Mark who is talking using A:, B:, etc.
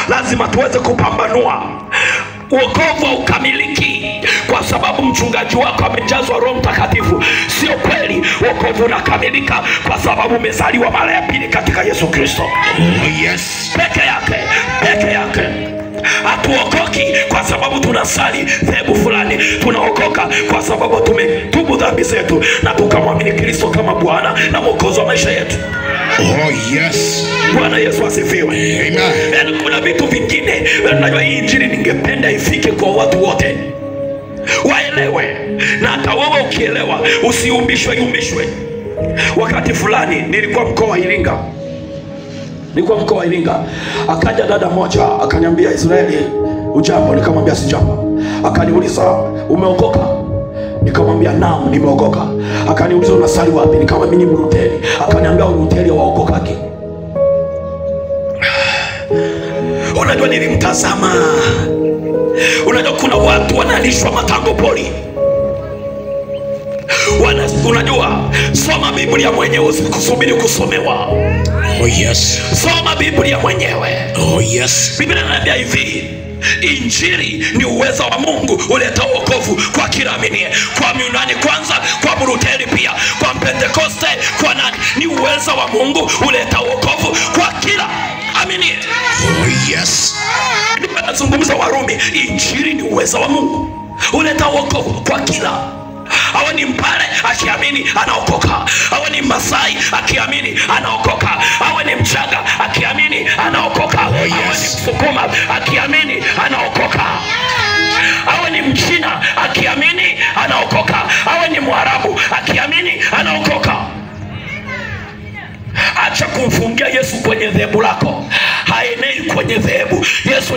A: lazima tuweze kupambanua. Wokovu haukamiliki kwa sababu mchungaji wako amejazwa Roho Mtakatifu. Sio kweli. Wokovu unakamilika kwa sababu umezaliwa mara ya pili katika Yesu Kristo.
B: Yes.
A: Peke yake. Hatuokoki kwa sababu tunasali dhehebu fulani. Tunaokoka kwa sababu tumetubu dhambi zetu na tukamwamini Kristo kama Bwana na Mwokozi wa maisha yetu.
B: Oh yes.
A: Bwana Yesu asifiwe.
B: Amen.
A: Kuna vitu vingine, najua hii injili ningependa ifike kwa watu wote waelewe, na hata wewe ukielewa usiumbishwe. Wakati fulani nilikuwa mkoa wa Iringa, akaja dada moja akaniambia, Israeli ujambo? Nikamwambia sijambo. Akaniuliza umeokoka? Nikamwambia naam nimeokoka. Akaniuliza unasali wapi? Nikamwambia mimi ni Mluteri. Akaniambia Mluteri waokokaki. Unajua nilimtazama. Unajua kuna watu wanalishwa matango poli. Unajua soma Biblia mwenyewe, usikusubiri kusomewa.
B: Oh yes.
A: Soma Biblia mwenyewe.
B: Oh yes.
A: Biblia inaniambia hivi, injili ni uwezo wa Mungu uleta wokovu kwa kila aminiye. Kwa Myunani kwanza, kwa Mluteri pia, kwa Pentekoste, kwa nani? Ni uwezo wa Mungu uleta wokovu kwa kila aminiye.
B: Oh yes.
A: Nazungumza Warumi, injili ni uwezo wa Mungu uleta wokovu kwa kila. Awe ni Mpare akiamini anaokoka, awe ni Masai akiamini anaokoka, awe ni Mchaga akiamini anaokoka, awe ni Msukuma akiamini anaokoka, awe ni Mchina akiamini anaokoka, awe ni Mwarabu akiamini anaokoka. Acha kumfungia Yesu kwenye dhehebu lako. Haenei kwenye dhehebu. Yesu